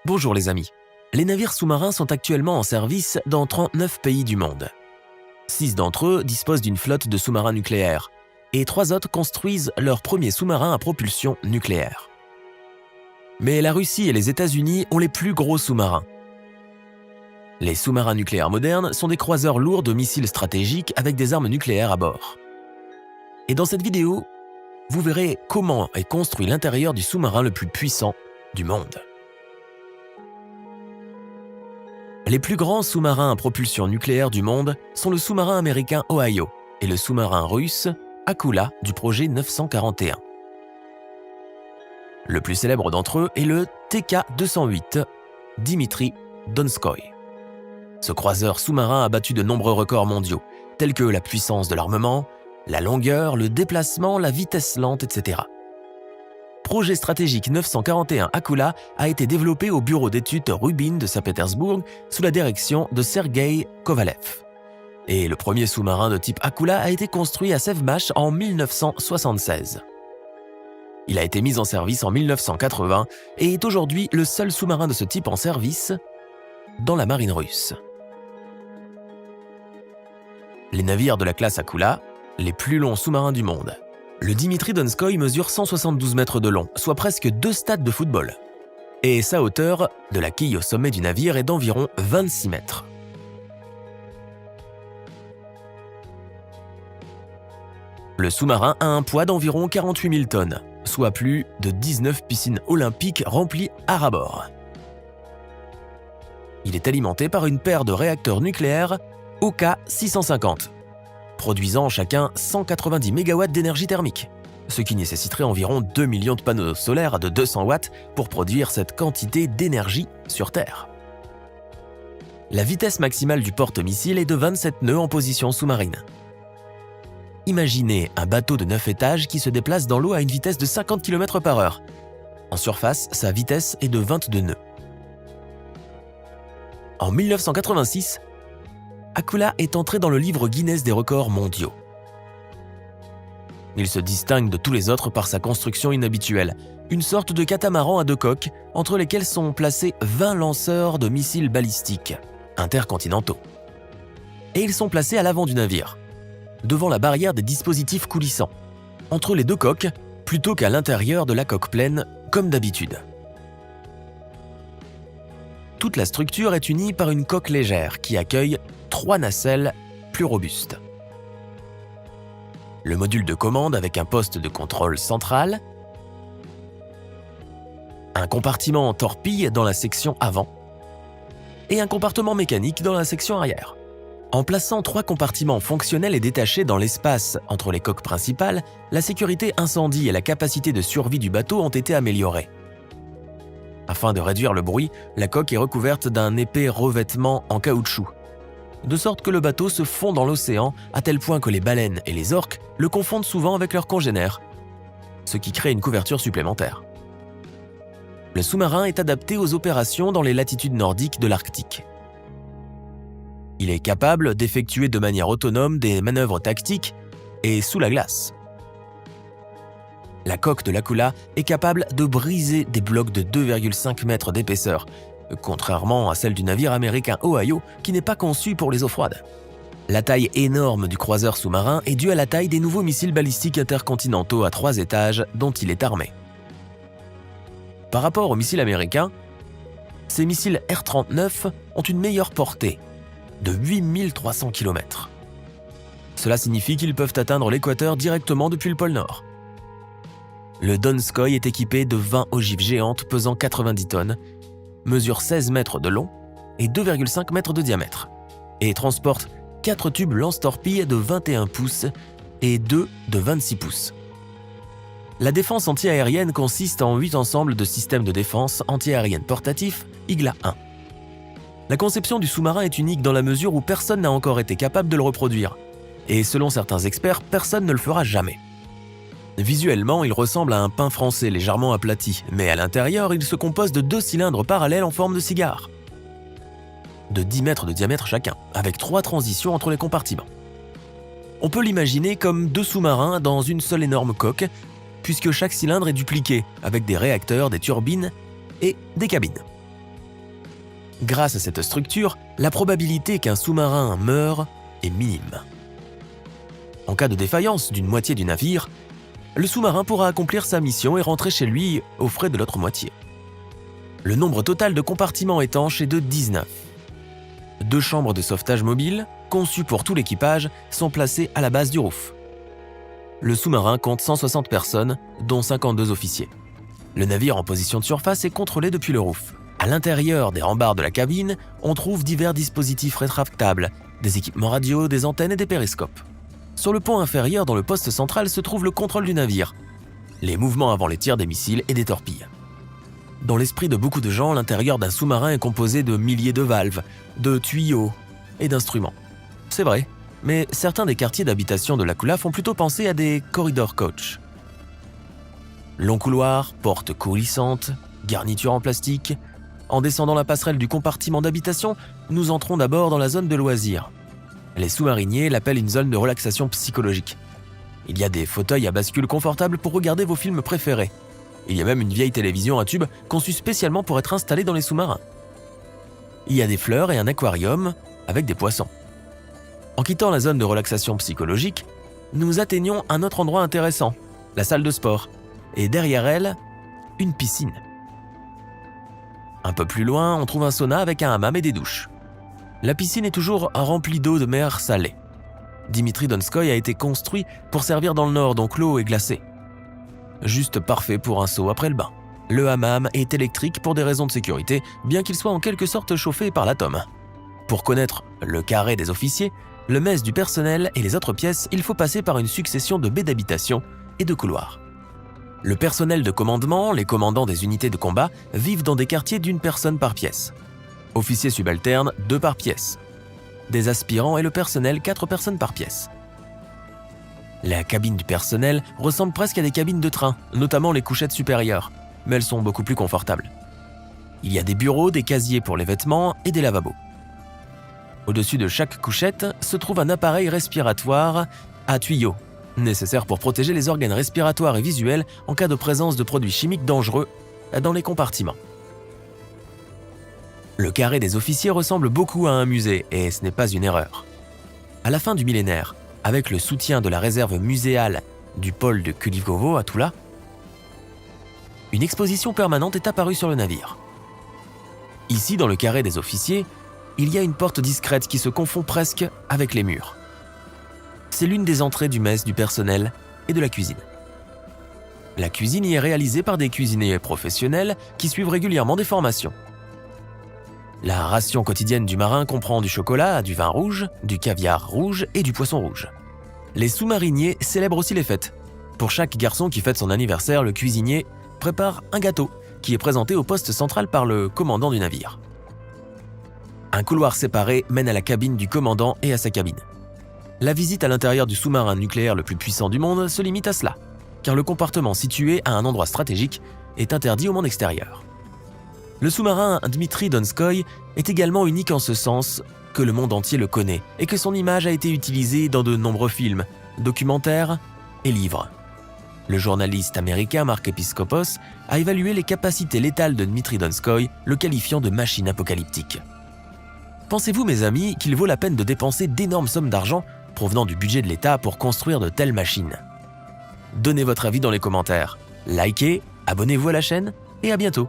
Bonjour les amis. Les navires sous-marins sont actuellement en service dans 39 pays du monde. 6 d'entre eux disposent d'une flotte de sous-marins nucléaires et 3 autres construisent leur premier sous-marin à propulsion nucléaire. Mais la Russie et les États-Unis ont les plus gros sous-marins. Les sous-marins nucléaires modernes sont des croiseurs lourds de missiles stratégiques avec des armes nucléaires à bord. Et dans cette vidéo, vous verrez comment est construit l'intérieur du sous-marin le plus puissant du monde. Les plus grands sous-marins à propulsion nucléaire du monde sont le sous-marin américain Ohio et le sous-marin russe Akula du projet 941. Le plus célèbre d'entre eux est le TK-208 Dmitri Donskoy. Ce croiseur sous-marin a battu de nombreux records mondiaux, tels que la puissance de l'armement, la longueur, le déplacement, la vitesse lente, etc. Projet stratégique 941 Akula a été développé au bureau d'études Rubin de Saint-Pétersbourg sous la direction de Sergueï Kovalev. Et le premier sous-marin de type Akula a été construit à Sevmash en 1976. Il a été mis en service en 1980 et est aujourd'hui le seul sous-marin de ce type en service dans la marine russe. Les navires de la classe Akula, les plus longs sous-marins du monde. Le Dmitri Donskoy mesure 172 mètres de long, soit presque 2 stades de football. Et sa hauteur, de la quille au sommet du navire, est d'environ 26 mètres. Le sous-marin a un poids d'environ 48 000 tonnes, soit plus de 19 piscines olympiques remplies à ras-bord. Il est alimenté par une paire de réacteurs nucléaires OK-650, produisant chacun 190 MW d'énergie thermique, ce qui nécessiterait environ 2 millions de panneaux solaires de 200 watts pour produire cette quantité d'énergie sur Terre. La vitesse maximale du porte-missile est de 27 nœuds en position sous-marine. Imaginez un bateau de 9 étages qui se déplace dans l'eau à une vitesse de 50 km/h. En surface, sa vitesse est de 22 nœuds. En 1986, Akula est entré dans le livre Guinness des records mondiaux. Il se distingue de tous les autres par sa construction inhabituelle, une sorte de catamaran à 2 coques entre lesquelles sont placés 20 lanceurs de missiles balistiques intercontinentaux. Et ils sont placés à l'avant du navire, devant la barrière des dispositifs coulissants, entre les 2 coques plutôt qu'à l'intérieur de la coque pleine comme d'habitude. Toute la structure est unie par une coque légère qui accueille 3 nacelles plus robustes. Le module de commande avec un poste de contrôle central, un compartiment en torpille dans la section avant et un compartiment mécanique dans la section arrière. En plaçant 3 compartiments fonctionnels et détachés dans l'espace entre les coques principales, la sécurité incendie et la capacité de survie du bateau ont été améliorées. Afin de réduire le bruit, la coque est recouverte d'un épais revêtement en caoutchouc, de sorte que le bateau se fond dans l'océan à tel point que les baleines et les orques le confondent souvent avec leurs congénères, ce qui crée une couverture supplémentaire. Le sous-marin est adapté aux opérations dans les latitudes nordiques de l'Arctique. Il est capable d'effectuer de manière autonome des manœuvres tactiques et sous la glace. La coque de l'Akula est capable de briser des blocs de 2,5 mètres d'épaisseur, contrairement à celle du navire américain Ohio qui n'est pas conçu pour les eaux froides. La taille énorme du croiseur sous-marin est due à la taille des nouveaux missiles balistiques intercontinentaux à 3 étages dont il est armé. Par rapport aux missiles américains, ces missiles R-39 ont une meilleure portée, de 8300 km. Cela signifie qu'ils peuvent atteindre l'équateur directement depuis le pôle Nord. Le Donskoy est équipé de 20 ogives géantes pesant 90 tonnes, mesure 16 mètres de long et 2,5 mètres de diamètre, et transporte 4 tubes lance-torpilles de 21 pouces et 2 de 26 pouces. La défense antiaérienne consiste en 8 ensembles de systèmes de défense antiaérienne portatifs IGLA 1. La conception du sous-marin est unique dans la mesure où personne n'a encore été capable de le reproduire, et selon certains experts, personne ne le fera jamais. Visuellement, il ressemble à un pain français légèrement aplati, mais à l'intérieur, il se compose de 2 cylindres parallèles en forme de cigare, de 10 mètres de diamètre chacun, avec 3 transitions entre les compartiments. On peut l'imaginer comme 2 sous-marins dans une seule énorme coque, puisque chaque cylindre est dupliqué, avec des réacteurs, des turbines et des cabines. Grâce à cette structure, la probabilité qu'un sous-marin meure est minime. En cas de défaillance d'une moitié du navire, le sous-marin pourra accomplir sa mission et rentrer chez lui aux frais de l'autre moitié. Le nombre total de compartiments étanches est de 19. 2 chambres de sauvetage mobiles, conçues pour tout l'équipage, sont placées à la base du roof. Le sous-marin compte 160 personnes, dont 52 officiers. Le navire en position de surface est contrôlé depuis le roof. À l'intérieur des rambardes de la cabine, on trouve divers dispositifs rétractables, des équipements radio, des antennes et des périscopes. Sur le pont inférieur, dans le poste central, se trouve le contrôle du navire, les mouvements avant les tirs des missiles et des torpilles. Dans l'esprit de beaucoup de gens, l'intérieur d'un sous-marin est composé de milliers de valves, de tuyaux et d'instruments. C'est vrai, mais certains des quartiers d'habitation de Lacula font plutôt penser à des corridors coach. Longs couloirs, portes coulissantes, garnitures en plastique. En descendant la passerelle du compartiment d'habitation, nous entrons d'abord dans la zone de loisirs. Les sous-mariniers l'appellent une zone de relaxation psychologique. Il y a des fauteuils à bascule confortables pour regarder vos films préférés. Il y a même une vieille télévision à tube conçue spécialement pour être installée dans les sous-marins. Il y a des fleurs et un aquarium avec des poissons. En quittant la zone de relaxation psychologique, nous atteignons un autre endroit intéressant, la salle de sport, et derrière elle, une piscine. Un peu plus loin, on trouve un sauna avec un hammam et des douches. La piscine est toujours remplie d'eau de mer salée. Dimitri Donskoy a été construit pour servir dans le nord, donc l'eau est glacée. Juste parfait pour un saut après le bain. Le hammam est électrique pour des raisons de sécurité, bien qu'il soit en quelque sorte chauffé par l'atome. Pour connaître le carré des officiers, le mess du personnel et les autres pièces, il faut passer par une succession de baies d'habitation et de couloirs. Le personnel de commandement, les commandants des unités de combat, vivent dans des quartiers d'une personne par pièce. Officiers subalternes, 2 par pièce. Des aspirants et le personnel, 4 personnes par pièce. La cabine du personnel ressemble presque à des cabines de train, notamment les couchettes supérieures, mais elles sont beaucoup plus confortables. Il y a des bureaux, des casiers pour les vêtements et des lavabos. Au-dessus de chaque couchette se trouve un appareil respiratoire à tuyaux, nécessaire pour protéger les organes respiratoires et visuels en cas de présence de produits chimiques dangereux dans les compartiments. Le carré des officiers ressemble beaucoup à un musée, et ce n'est pas une erreur. À la fin du millénaire, avec le soutien de la réserve muséale du pôle de Kulikovo à Toula, une exposition permanente est apparue sur le navire. Ici, dans le carré des officiers, il y a une porte discrète qui se confond presque avec les murs. C'est l'une des entrées du mess du personnel et de la cuisine. La cuisine y est réalisée par des cuisiniers professionnels qui suivent régulièrement des formations. La ration quotidienne du marin comprend du chocolat, du vin rouge, du caviar rouge et du poisson rouge. Les sous-mariniers célèbrent aussi les fêtes. Pour chaque garçon qui fête son anniversaire, le cuisinier prépare un gâteau qui est présenté au poste central par le commandant du navire. Un couloir séparé mène à la cabine du commandant et à sa cabine. La visite à l'intérieur du sous-marin nucléaire le plus puissant du monde se limite à cela, car le compartiment situé à un endroit stratégique est interdit au monde extérieur. Le sous-marin Dmitri Donskoy est également unique en ce sens que le monde entier le connaît et que son image a été utilisée dans de nombreux films, documentaires et livres. Le journaliste américain Mark Episcopos a évalué les capacités létales de Dmitri Donskoy, le qualifiant de machine apocalyptique. Pensez-vous, mes amis, qu'il vaut la peine de dépenser d'énormes sommes d'argent provenant du budget de l'État pour construire de telles machines? Donnez votre avis dans les commentaires, likez, abonnez-vous à la chaîne et à bientôt.